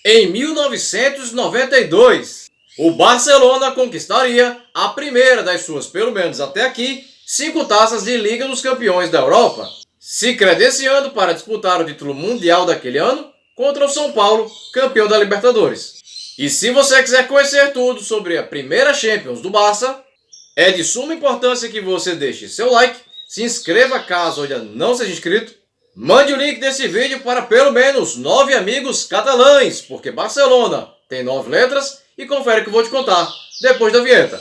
Em 1992, o Barcelona conquistaria a primeira das suas, pelo menos até aqui, 5 taças de Liga dos Campeões da Europa, se credenciando para disputar o título mundial daquele ano contra o São Paulo, campeão da Libertadores. E se você quiser conhecer tudo sobre a primeira Champions do Barça, é de suma importância que você deixe seu like, se inscreva caso ainda não seja inscrito, mande o link desse vídeo para pelo menos 9 amigos catalães, porque Barcelona tem 9 letras, e confere que eu vou te contar depois da vinheta.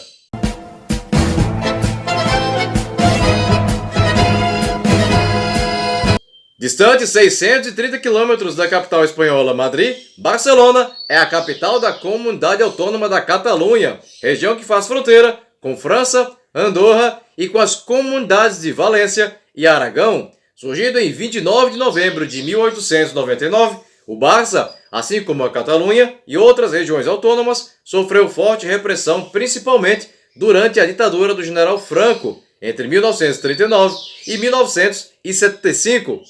Distante 630 km da capital espanhola Madrid, Barcelona é a capital da Comunidade Autônoma da Catalunha, região que faz fronteira com França, Andorra e com as comunidades de Valência e Aragão. Surgido em 29 de novembro de 1899, o Barça, assim como a Catalunha e outras regiões autônomas, sofreu forte repressão, principalmente durante a ditadura do general Franco, entre 1939 e 1975,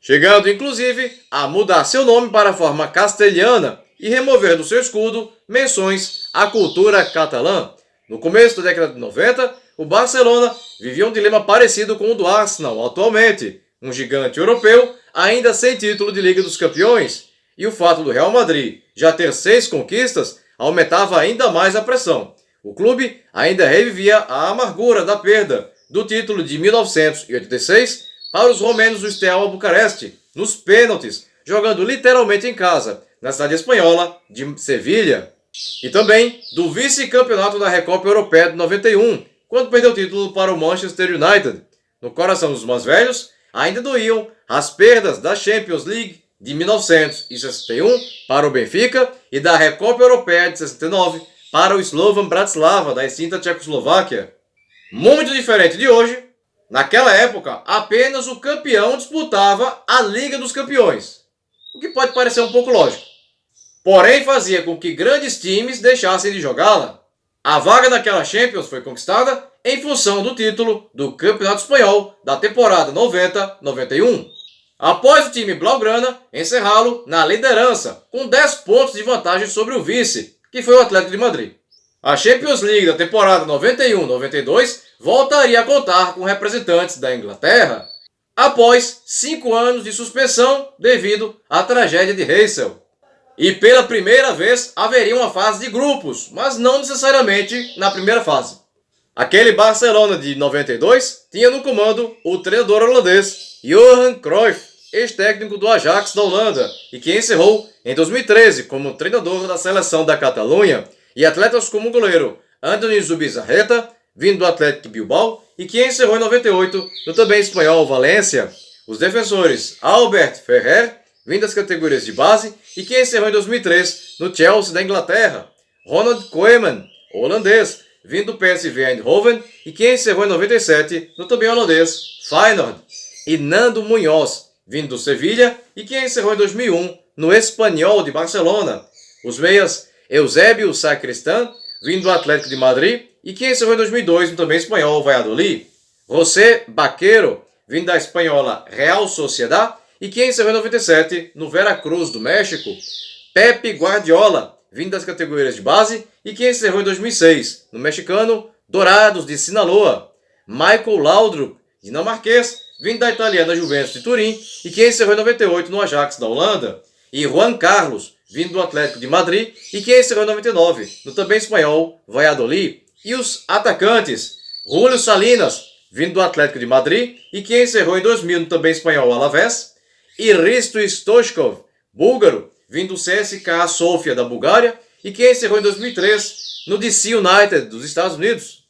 chegando inclusive a mudar seu nome para a forma castelhana e remover do seu escudo menções à cultura catalã. No começo da década de 90, o Barcelona vivia um dilema parecido com o do Arsenal atualmente, um gigante europeu ainda sem título de Liga dos Campeões, e o fato do Real Madrid já ter 6 conquistas aumentava ainda mais a pressão. O clube ainda revivia a amargura da perda do título de 1986 para os romenos do Steaua Bucareste, nos pênaltis, jogando literalmente em casa, na cidade espanhola de Sevilha. E também do vice-campeonato da Recopa Europeia de 91, quando perdeu o título para o Manchester United. No coração dos mais velhos, ainda doíam as perdas da Champions League de 1961 para o Benfica e da Recopa Europeia de 69 para o Slovan Bratislava, da extinta Tchecoslováquia. Muito diferente de hoje, naquela época apenas o campeão disputava a Liga dos Campeões, o que pode parecer um pouco lógico. Porém, fazia com que grandes times deixassem de jogá-la. A vaga naquela Champions foi conquistada em função do título do Campeonato Espanhol da temporada 90-91, após o time blaugrana encerrá-lo na liderança, com 10 pontos de vantagem sobre o vice, que foi o Atlético de Madrid. A Champions League da temporada 91-92 voltaria a contar com representantes da Inglaterra, após 5 anos de suspensão devido à tragédia de Heysel. E pela primeira vez haveria uma fase de grupos, mas não necessariamente na primeira fase. Aquele Barcelona de 92 tinha no comando o treinador holandês Johan Cruyff, ex-técnico do Ajax da Holanda, e que encerrou em 2013 como treinador da seleção da Catalunha, e atletas como o goleiro Andoni Zubizarreta, vindo do Athletic Bilbao, e que encerrou em 98 no também espanhol Valência, os defensores Albert Ferrer, vindo das categorias de base, e que encerrou em 2003 no Chelsea da Inglaterra, Ronald Koeman, holandês, vindo do PSV Eindhoven, e que encerrou em 97 no também holandês Feyenoord, e Nando Munhoz, vindo do Sevilha, e que encerrou em 2001 no Espanyol de Barcelona, os meias Eusébio Sacristán, vindo do Atlético de Madrid, e que encerrou em 2002 no também espanhol Valladolid, José Baquero, vindo da espanhola Real Sociedad, e que encerrou em 97 no Veracruz do México, Pepe Guardiola, vindo das categorias de base, e que encerrou em 2006 no mexicano Dorados de Sinaloa, Michael Laudrup, dinamarquês, vindo da italiana Juventus de Turim, e que encerrou em 98 no Ajax da Holanda, e Juan Carlos, vindo do Atlético de Madrid, e que encerrou em 99 no também espanhol Valladolid, e os atacantes Julio Salinas, vindo do Atlético de Madrid, e que encerrou em 2000 no também espanhol Alavés, e Hristo Stoichkov, búlgaro, vindo do CSKA Sofia da Bulgária, e que encerrou em 2003 no DC United dos Estados Unidos.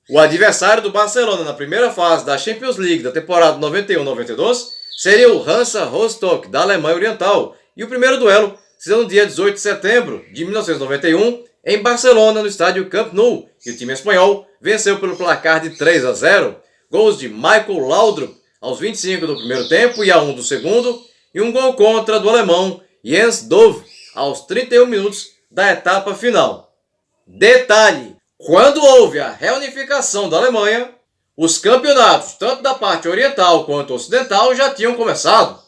O adversário do Barcelona na primeira fase da Champions League da temporada 91-92 seria o Hansa Rostock da Alemanha Oriental, e o primeiro duelo seria no dia 18 de setembro de 1991 em Barcelona, no estádio Camp Nou, e o time espanhol venceu pelo placar de 3-0, gols de Michael Laudrup aos 25 do primeiro tempo e a 1 do segundo, e um gol contra do alemão Jens Dove aos 31 minutos da etapa final. Detalhe: quando houve a reunificação da Alemanha, os campeonatos, tanto da parte oriental quanto ocidental, já tinham começado.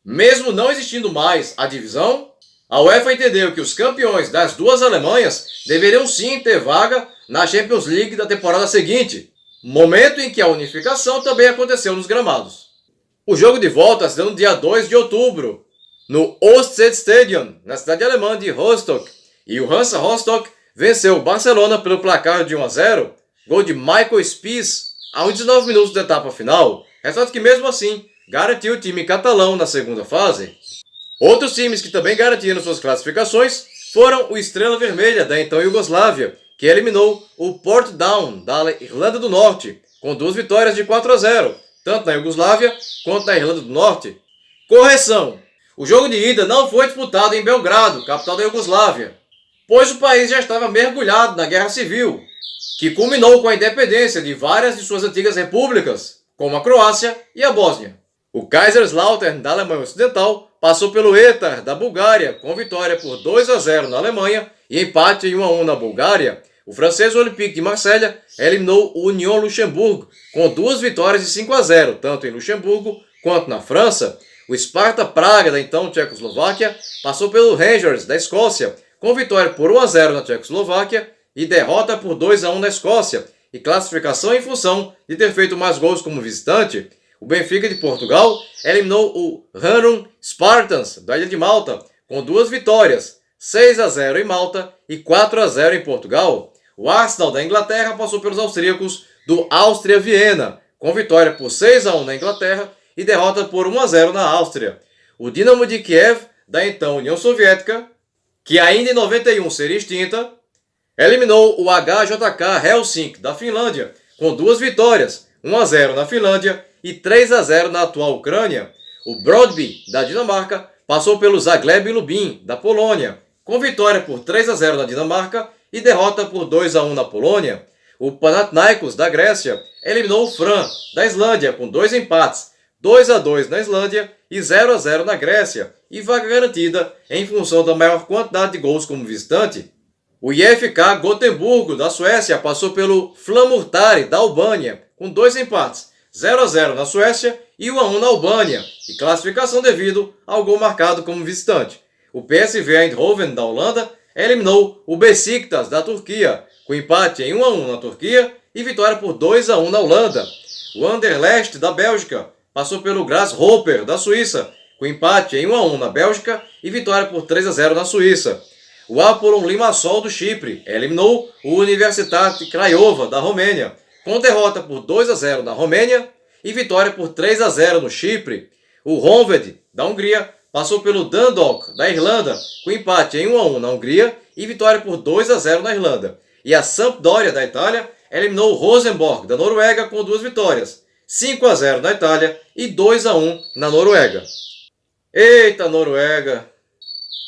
Mesmo não existindo mais a divisão, A UEFA entendeu que os campeões das duas Alemanhas deveriam sim ter vaga na Champions League da temporada seguinte, momento em que a unificação também aconteceu nos gramados. O jogo de volta se deu no dia 2 de outubro, no Ostseestadion, na cidade alemã de Rostock, e o Hansa Rostock venceu o Barcelona pelo placar de 1-0, gol de Michael Spies aos 19 minutos da etapa final, resultado que mesmo assim garantiu o time catalão na segunda fase. Outros times que também garantiram suas classificações foram o Estrela Vermelha da então Iugoslávia, que eliminou o Portdown da Irlanda do Norte, com 2 vitórias de 4-0, tanto na Iugoslávia quanto na Irlanda do Norte. Correção! O jogo de ida não foi disputado em Belgrado, capital da Iugoslávia, pois o país já estava mergulhado na Guerra Civil, que culminou com a independência de várias de suas antigas repúblicas, como a Croácia e a Bósnia. O Kaiserslautern da Alemanha Ocidental passou pelo Etar da Bulgária, com vitória por 2-0 na Alemanha e empate em 1-1 na Bulgária. O francês Olympique de Marselha eliminou o Union Luxemburgo, com 2 vitórias de 5-0, tanto em Luxemburgo quanto na França. O Sparta Praga da então Tchecoslováquia passou pelo Rangers da Escócia, com vitória por 1-0 na Tchecoslováquia e derrota por 2-1 na Escócia, e classificação em função de ter feito mais gols como visitante. O Benfica de Portugal eliminou o Ranum Spartans da Ilha de Malta, com 2 vitórias, 6-0 em Malta e 4-0 em Portugal. O Arsenal da Inglaterra passou pelos austríacos do Áustria Viena, com vitória por 6-1 na Inglaterra e derrota por 1-0 na Áustria. O Dinamo de Kiev da então União Soviética, que ainda em 91 seria extinta, eliminou o HJK Helsinki da Finlândia, com 2 vitórias, 1-0 na Finlândia e 3-0 na atual Ucrânia. O Brodby da Dinamarca passou pelo Zagreb Lubin da Polônia, com vitória por 3-0 na Dinamarca e derrota por 2-1 na Polônia. O Panathinaikos da Grécia eliminou o Fram da Islândia com 2 empates, 2-2 na Islândia e 0-0 na Grécia, e vaga garantida em função da maior quantidade de gols como visitante. O IFK Gotemburgo da Suécia passou pelo Flamurtari da Albânia com 2 empates, 0-0 na Suécia e 1-1 na Albânia, e classificação devido ao gol marcado como visitante. O PSV Eindhoven da Holanda eliminou o Besiktas da Turquia, com empate em 1-1 na Turquia e vitória por 2-1 na Holanda. O Anderlecht da Bélgica passou pelo Grasshopper da Suíça, com empate em 1-1 na Bélgica e vitória por 3-0 na Suíça. O Apollon Limassol do Chipre eliminou o Universitate Craiova da Romênia, com derrota por 2-0 na Romênia e vitória por 3-0 no Chipre. O Honved da Hungria passou pelo Dundalk da Irlanda, com empate em 1-1 na Hungria e vitória por 2-0 na Irlanda. E a Sampdoria da Itália eliminou o Rosenborg da Noruega com 2 vitórias, 5-0 na Itália e 2-1 na Noruega. Eita, Noruega!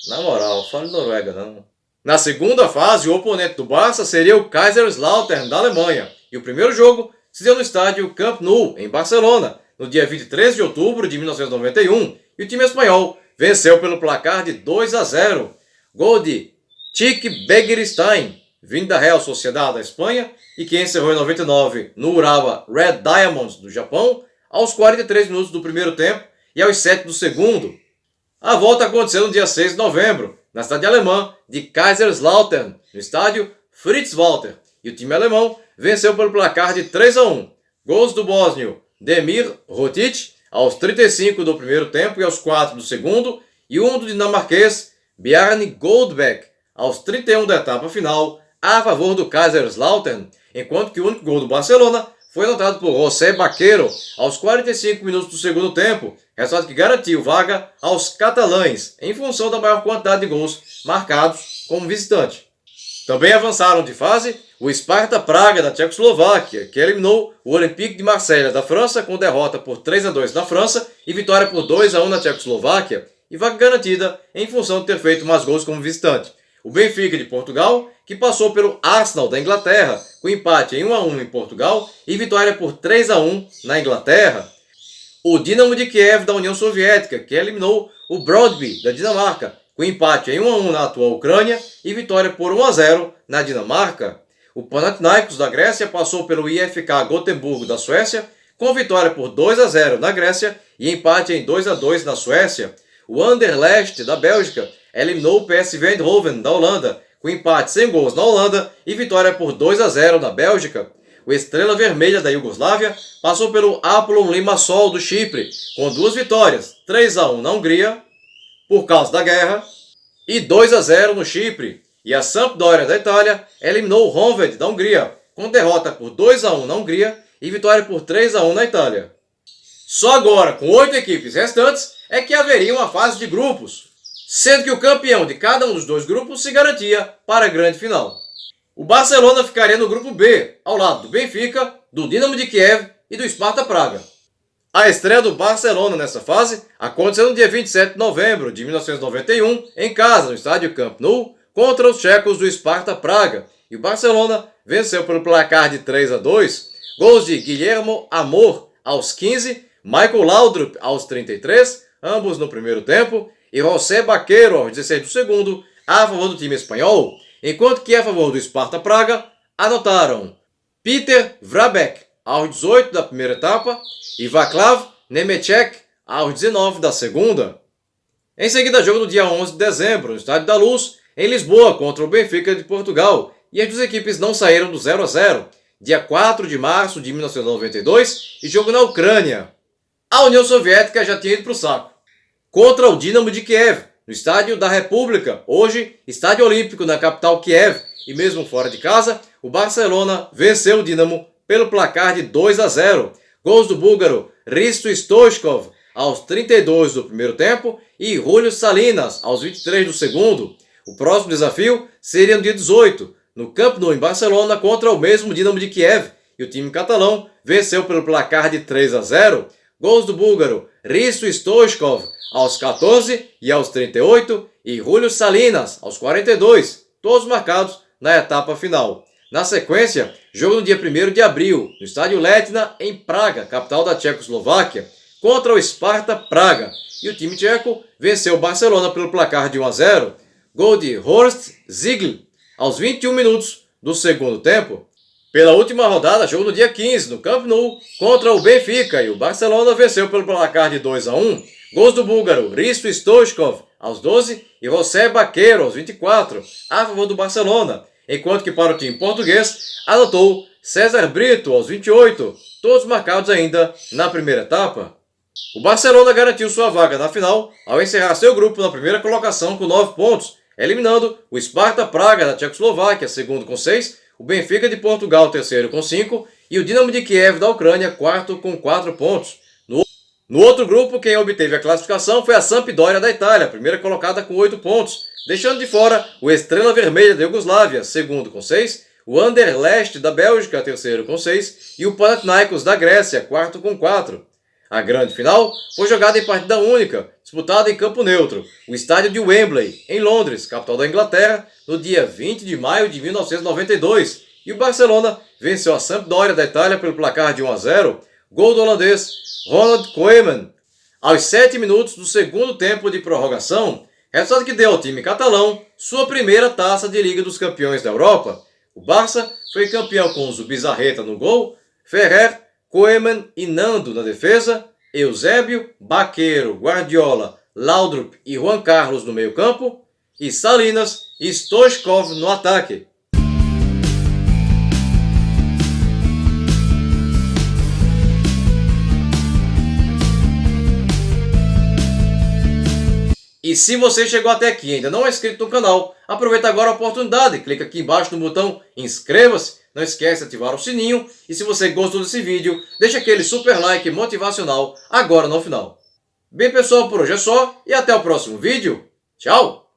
Na moral, fala de Noruega não. Na segunda fase, o oponente do Barça seria o Kaiserslautern da Alemanha, e o primeiro jogo se deu no estádio Camp Nou, em Barcelona, no dia 23 de outubro de 1991, e o time espanhol venceu pelo placar de 2-0. Gol de Chic Begiristain, vindo da Real Sociedad da Espanha, e que encerrou em 99 no Urawa Red Diamonds do Japão, aos 43 minutos do primeiro tempo e aos 7 do segundo. A volta aconteceu no dia 6 de novembro, na cidade alemã de Kaiserslautern, no estádio Fritz Walter, e o time alemão venceu pelo placar de 3-1. Gols do bósnio Demir Rotic aos 35 do primeiro tempo e aos 4 do segundo, e um do dinamarquês Bjarne Goldbeck aos 31 da etapa final, a favor do Kaiserslautern, enquanto que o único gol do Barcelona foi anotado por José Baqueiro aos 45 minutos do segundo tempo, resultado que garantiu vaga aos catalães, em função da maior quantidade de gols marcados como visitante. Também avançaram de fase o Sparta Praga da Tchecoslováquia, que eliminou o Olympique de Marselha da França com derrota por 3-2 na França e vitória por 2-1 na Tchecoslováquia, e vaga garantida em função de ter feito mais gols como visitante. O Benfica de Portugal, que passou pelo Arsenal da Inglaterra, com empate em 1-1 em Portugal e vitória por 3-1 na Inglaterra. O Dinamo de Kiev da União Soviética, que eliminou o Brodby da Dinamarca, com empate em 1-1 na atual Ucrânia e vitória por 1-0 na Dinamarca. O Panathinaikos da Grécia passou pelo IFK Gotemburgo da Suécia, com vitória por 2-0 na Grécia e empate em 2-2 na Suécia. o Anderlecht da Bélgica eliminou o PSV Eindhoven da Holanda, com empate sem gols na Holanda e vitória por 2-0 na Bélgica. O Estrela Vermelha da Iugoslávia passou pelo Apollon Limassol do Chipre, com 2 vitórias, 3-1 na Hungria, por causa da guerra, e 2-0 no Chipre. E a Sampdoria da Itália eliminou o Honvéd da Hungria, com derrota por 2-1 na Hungria e vitória por 3-1 na Itália. Só agora, com 8 equipes restantes, é que haveria uma fase de grupos, sendo que o campeão de cada um dos 2 grupos se garantia para a grande final. O Barcelona ficaria no grupo B, ao lado do Benfica, do Dinamo de Kiev e do Sparta Praga. A estreia do Barcelona nessa fase aconteceu no dia 27 de novembro de 1991, em casa, no estádio Camp Nou, contra os tchecos do Sparta Praga, e o Barcelona venceu pelo placar de 3-2, gols de Guillermo Amor aos 15, Michael Laudrup aos 33, ambos no primeiro tempo, e José Baqueiro aos 16 do segundo, a favor do time espanhol, enquanto que a favor do Sparta Praga anotaram Peter Vrabek aos 18 da primeira etapa e Vaclav Nemeček aos 19 da segunda. Em seguida, jogo no dia 11 de dezembro, no Estádio da Luz, em Lisboa, contra o Benfica de Portugal, e as duas equipes não saíram do 0-0. Dia 4 de março de 1992, e jogo na Ucrânia. A União Soviética já tinha ido para o saco. Contra o Dinamo de Kiev, no Estádio da República, hoje Estádio Olímpico na capital Kiev, e mesmo fora de casa, o Barcelona venceu o Dinamo pelo placar de 2-0. Gols do búlgaro Hristo Stoichkov aos 32 do primeiro tempo e Julio Salinas aos 23 do segundo. O próximo desafio seria no dia 18, no Camp Nou em Barcelona, contra o mesmo Dinamo de Kiev, e o time catalão venceu pelo placar de 3-0. Gols do búlgaro Hristo Stoichkov aos 14 e aos 38 e Julio Salinas aos 42, todos marcados na etapa final. Na sequência, jogo no dia 1º de abril, no estádio Letna, em Praga, capital da Tchecoslováquia, contra o Sparta Praga, e o time tcheco venceu o Barcelona pelo placar de 1-0, gol de Horst Ziegl aos 21 minutos do segundo tempo. Pela última rodada, jogo no dia 15, no Camp Nou, contra o Benfica, e o Barcelona venceu pelo placar de 2-1, gols do búlgaro Hristo Stoichkov aos 12 e José Baqueiro aos 24, a favor do Barcelona, enquanto que para o time português anotou César Brito aos 28, todos marcados ainda na primeira etapa. O Barcelona garantiu sua vaga na final ao encerrar seu grupo na primeira colocação com 9 pontos, eliminando o Sparta Praga da Tchecoslováquia, segundo com 6, o Benfica de Portugal, terceiro com 5, e o Dinamo de Kiev da Ucrânia, quarto com 4 pontos. No outro grupo, quem obteve a classificação foi a Sampdoria da Itália, primeira colocada com 8 pontos, deixando de fora o Estrela Vermelha da Iugoslávia, segundo com 6, o Anderlecht da Bélgica, terceiro com 6, e o Panathinaikos da Grécia, quarto com 4. A grande final foi jogada em partida única, disputada em campo neutro, o estádio de Wembley, em Londres, capital da Inglaterra, no dia 20 de maio de 1992, e o Barcelona venceu a Sampdoria da Itália pelo placar de 1-0, gol do holandês Ronald Koeman, aos 7 minutos do segundo tempo de prorrogação, resultado que deu ao time catalão sua primeira taça de Liga dos Campeões da Europa. O Barça foi campeão com Zubizarreta no gol, Ferrer, Koeman e Nando na defesa, Eusébio, Baqueiro, Guardiola, Laudrup e Juan Carlos no meio-campo, e Salinas e Stoichkov no ataque. E se você chegou até aqui e ainda não é inscrito no canal, aproveita agora a oportunidade, clica aqui embaixo no botão inscreva-se, não esquece de ativar o sininho, e se você gostou desse vídeo, deixa aquele super like motivacional agora no final. Bem pessoal, por hoje é só, e até o próximo vídeo. Tchau!